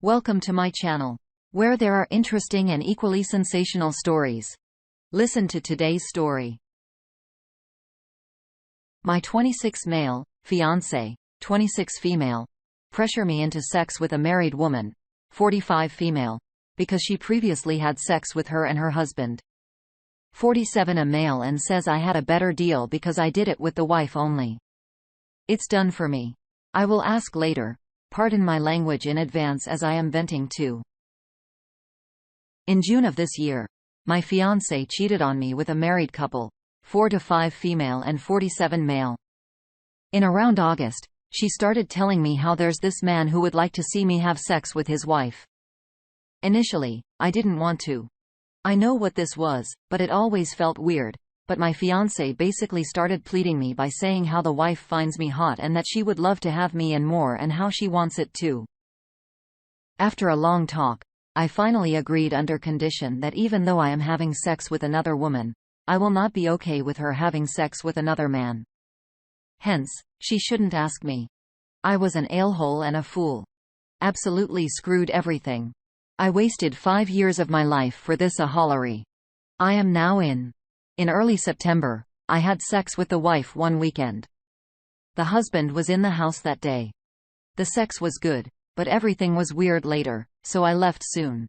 Welcome to my channel, where there are interesting and equally sensational stories. Listen to today's story. My 26 male, fiancé, 26 female, pressure me into sex with a married woman, 45 female, because she previously had sex with her and her husband. 47 a male and says I had a better deal because I did it with the wife only. It's done for me. I will ask later. Pardon my language in advance as I am venting too. In June of this year, my fiancé cheated on me with a married couple, 4 to 5 female and 47 male. In around August, she started telling me how there's this man who would like to see me have sex with his wife. Initially, I didn't want to. I know what this was, but it always felt weird. But my fiancé basically started pleading me by saying how the wife finds me hot and that she would love to have me and more and how she wants it too. After a long talk, I finally agreed under condition that even though I am having sex with another woman, I will not be okay with her having sex with another man. Hence, she shouldn't ask me. I was an ale-hole and a fool. Absolutely screwed everything. I wasted 5 years of my life for this aholery. I am now in early September, I had sex with the wife one weekend. The husband was in the house that day. The sex was good, but everything was weird later, so I left soon.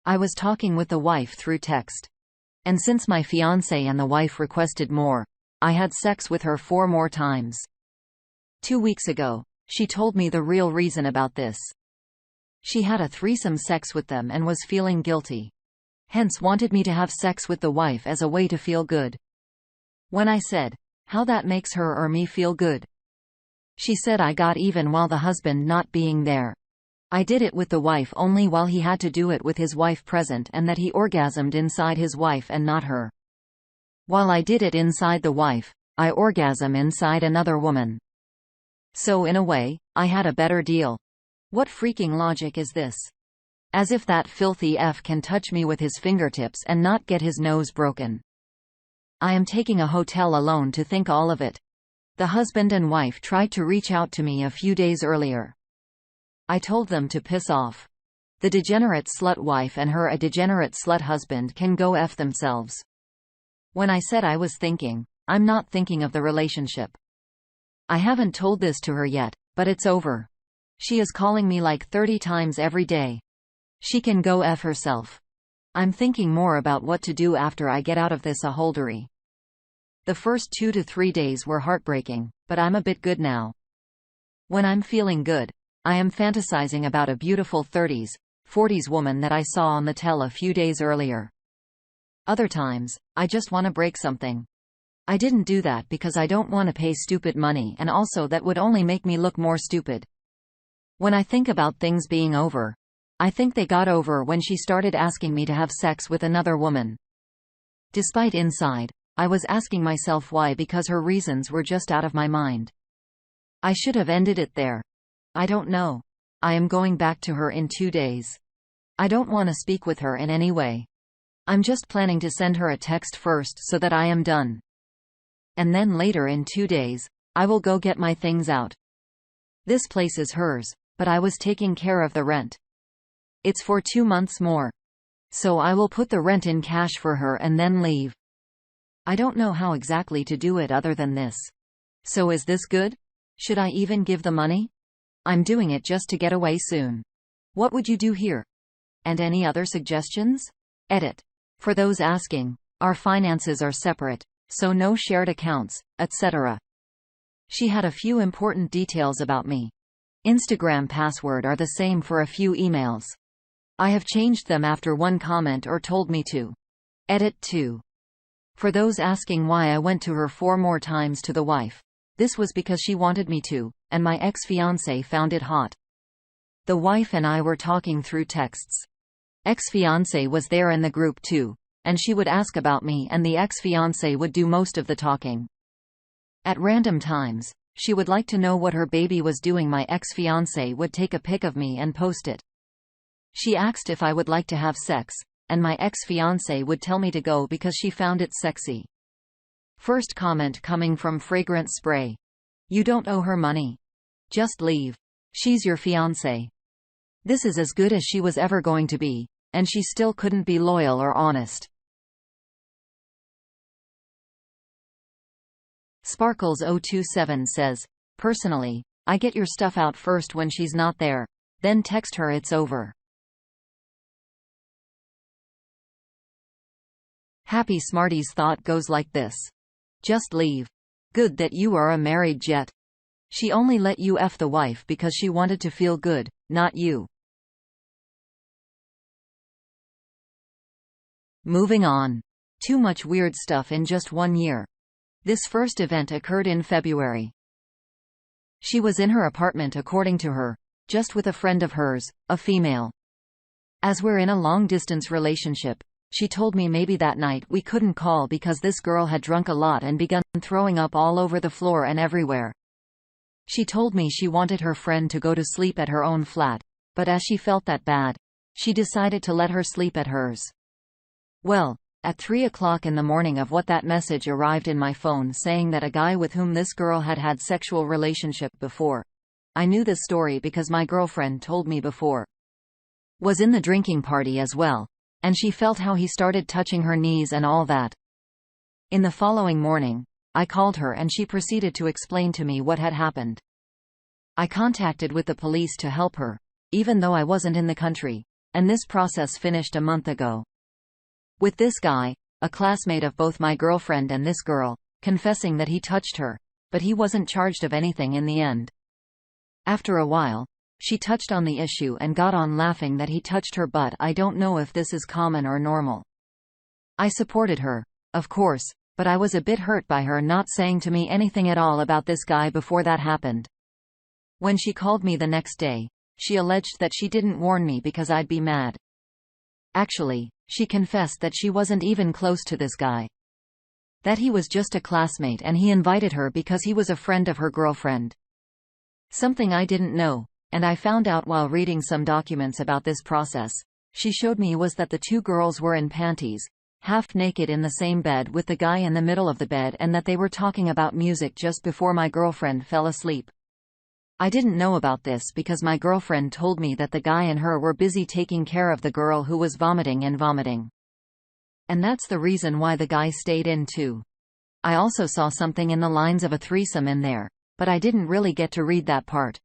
I was talking with the wife through text. And since my fiancé and the wife requested more, I had sex with her 4 more times. 2 weeks ago, she told me the real reason about this. She had a threesome sex with them and was feeling guilty. Hence wanted me to have sex with the wife as a way to feel good. When I said, how that makes her or me feel good, she said I got even while the husband not being there. I did it with the wife only while he had to do it with his wife present and that he orgasmed inside his wife and not her. While I did it inside the wife, I orgasm inside another woman. So in a way, I had a better deal. What freaking logic is this? As if that filthy F can touch me with his fingertips and not get his nose broken. I am taking a hotel alone to think all of it. The husband and wife tried to reach out to me a few days earlier. I told them to piss off. The degenerate slut wife and her a degenerate slut husband can go F themselves. When I said I was thinking, I'm not thinking of the relationship. I haven't told this to her yet, but it's over. She is calling me like 30 times every day. She can go F herself. I'm thinking more about what to do after I get out of this aholery. The first 2 to 3 days were heartbreaking, but I'm a bit good now. When I'm feeling good, I am fantasizing about a beautiful 30s, 40s woman that I saw on the tel a few days earlier. Other times, I just want to break something. I didn't do that because I don't want to pay stupid money and also that would only make me look more stupid. When I think about things being over, I think they got over when she started asking me to have sex with another woman. Despite inside, I was asking myself why because her reasons were just out of my mind. I should have ended it there. I don't know. I am going back to her in 2 days. I don't want to speak with her in any way. I'm just planning to send her a text first so that I am done. And then later in 2 days, I will go get my things out. This place is hers, but I was taking care of the rent. It's for 2 months more. So I will put the rent in cash for her and then leave. I don't know how exactly to do it other than this. So is this good? Should I even give the money? I'm doing it just to get away soon. What would you do here? And any other suggestions? Edit. For those asking, our finances are separate, so no shared accounts, etc. She had a few important details about me. Instagram password are the same for a few emails. I have changed them after one comment or told me to. Edit 2. For those asking why I went to her 4 more times to the wife, this was because she wanted me to, and my ex-fiancé found it hot. The wife and I were talking through texts. Ex-fiancé was there in the group too, and she would ask about me and the ex-fiancé would do most of the talking. At random times, she would like to know what her baby was doing. My ex-fiancé would take a pic of me and post it. She asked if I would like to have sex, and my ex-fiancé would tell me to go because she found it sexy. First comment coming from Fragrance Spray. You don't owe her money. Just leave. She's your fiancé. This is as good as she was ever going to be, and she still couldn't be loyal or honest. Sparkles027 says, "Personally, I get your stuff out first when she's not there, then text her it's over." Happy Smarties thought goes like this. Just leave. Good that you are a married jet. She only let you F the wife because she wanted to feel good, not you. Moving on. Too much weird stuff in just 1 year. This first event occurred in February. She was in her apartment according to her, just with a friend of hers, a female. As we're in a long-distance relationship, she told me maybe that night we couldn't call because this girl had drunk a lot and begun throwing up all over the floor and everywhere. She told me she wanted her friend to go to sleep at her own flat, but as she felt that bad, she decided to let her sleep at hers. Well, at 3 o'clock in the morning of what that message arrived in my phone saying that a guy with whom this girl had had sexual relationship before. I knew this story because my girlfriend told me before. Was in the drinking party as well, and she felt how he started touching her knees and all that. In the following morning, I called her and she proceeded to explain to me what had happened. I contacted with the police to help her, even though I wasn't in the country, and this process finished a month ago. With this guy, a classmate of both my girlfriend and this girl, confessing that he touched her, but he wasn't charged of anything in the end. After a while, she touched on the issue and got on laughing that he touched her butt. I don't know if this is common or normal. I supported her, of course, but I was a bit hurt by her not saying to me anything at all about this guy before that happened. When she called me the next day, she alleged that she didn't warn me because I'd be mad. Actually, she confessed that she wasn't even close to this guy. That he was just a classmate and he invited her because he was a friend of her girlfriend. Something I didn't know, and I found out while reading some documents about this process, she showed me, was that the two girls were in panties, half naked in the same bed with the guy in the middle of the bed, and that they were talking about music just before my girlfriend fell asleep. I didn't know about this because my girlfriend told me that the guy and her were busy taking care of the girl who was vomiting. And that's the reason why the guy stayed in too. I also saw something in the lines of a threesome in there, but I didn't really get to read that part.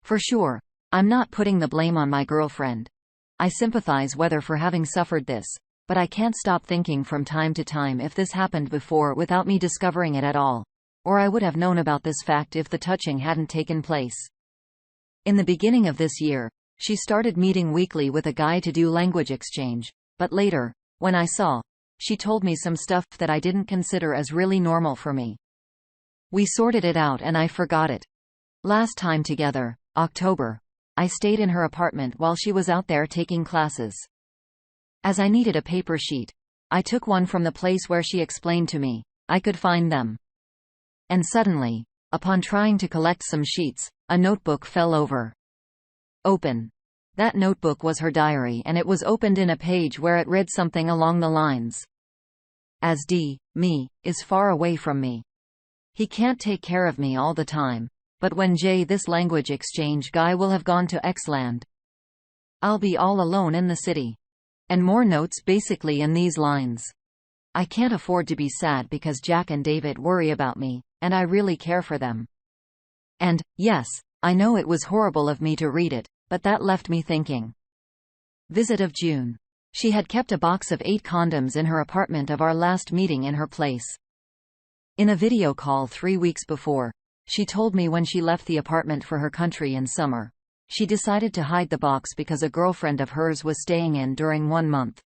For sure, I'm not putting the blame on my girlfriend. I sympathize with her for having suffered this, but I can't stop thinking from time to time if this happened before without me discovering it at all. Or I would have known about this fact if the touching hadn't taken place. In the beginning of this year, she started meeting weekly with a guy to do language exchange, but later, when I saw, she told me some stuff that I didn't consider as really normal for me. We sorted it out and I forgot it. Last time together, October, I stayed in her apartment while she was out there taking classes. As I needed a paper sheet, I took one from the place where she explained to me I could find them. And suddenly, upon trying to collect some sheets, a notebook fell over. Open. That notebook was her diary, and it was opened in a page where it read something along the lines. As me, is far away from me. He can't take care of me all the time, but when this language exchange guy will have gone to X-land, I'll be all alone in the city. And more notes basically in these lines. I can't afford to be sad because Jack and David worry about me, and I really care for them. And, yes, I know it was horrible of me to read it, but that left me thinking. Visit of June. She had kept a box of 8 condoms in her apartment of our last meeting in her place. In a video call 3 weeks before, she told me when she left the apartment for her country in summer, she decided to hide the box because a girlfriend of hers was staying in during 1 month.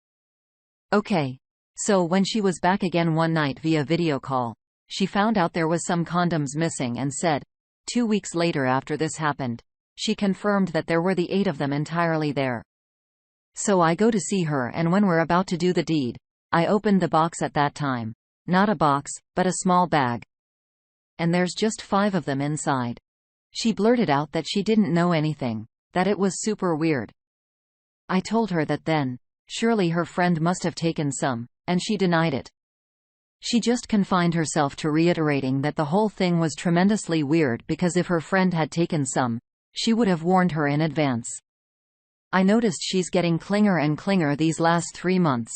Okay. So when she was back again one night via video call, she found out there was some condoms missing and said, 2 weeks later after this happened, she confirmed that there were the 8 of them entirely there. So I go to see her, and when we're about to do the deed, I opened the box at that time. Not a box, but a small bag. And there's just 5 of them inside. She blurted out that she didn't know anything, that it was super weird. I told her that then, surely her friend must have taken some, and she denied it. She just confined herself to reiterating that the whole thing was tremendously weird because if her friend had taken some, she would have warned her in advance. I noticed she's getting clinger and clinger these last 3 months.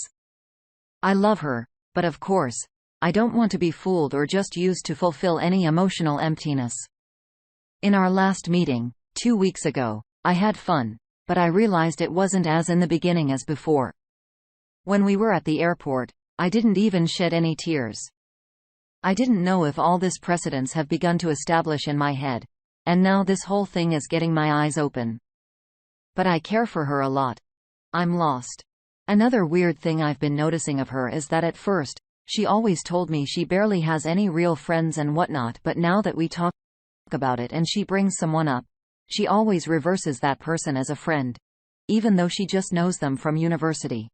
I love her, but of course, I don't want to be fooled or just used to fulfill any emotional emptiness. In our last meeting, 2 weeks ago, I had fun, but I realized it wasn't as in the beginning as before. When we were at the airport, I didn't even shed any tears. I didn't know if all this precedence have begun to establish in my head, and now this whole thing is getting my eyes open. But I care for her a lot. I'm lost. Another weird thing I've been noticing of her is that at first, she always told me she barely has any real friends and whatnot, but now that we talk about it and she brings someone up, she always reverses that person as a friend, even though she just knows them from university.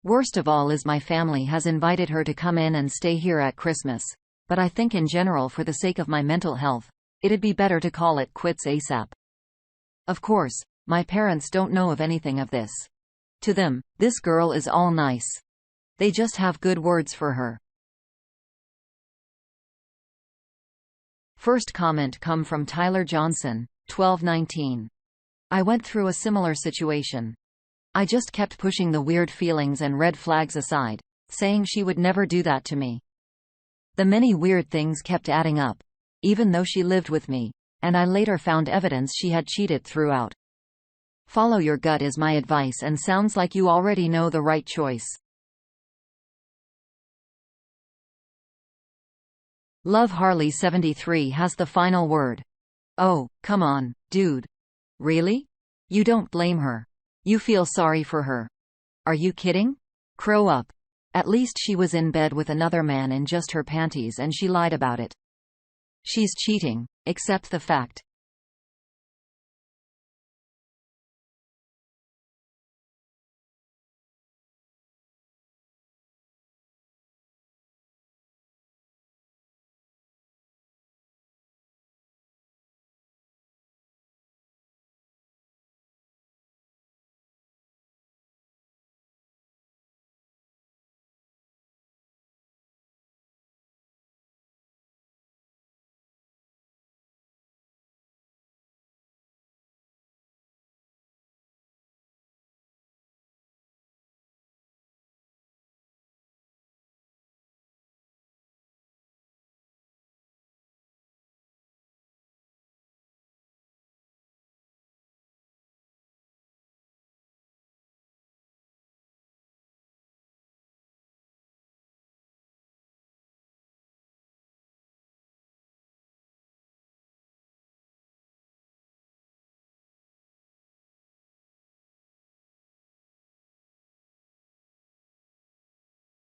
Worst of all is my family has invited her to come in and stay here at Christmas, but I think in general for the sake of my mental health, it'd be better to call it quits ASAP. Of course, my parents don't know of anything of this. To them, this girl is all nice. They just have good words for her. First comment come from Tyler Johnson, 1219. I went through a similar situation. I just kept pushing the weird feelings and red flags aside, saying she would never do that to me. The many weird things kept adding up, even though she lived with me, and I later found evidence she had cheated throughout. Follow your gut is my advice, and sounds like you already know the right choice. Love Harley 73 has the final word. Oh, come on, dude. Really? You don't blame her. You feel sorry for her. Are you kidding? Grow up. At least she was in bed with another man in just her panties and she lied about it. She's cheating, accept the fact.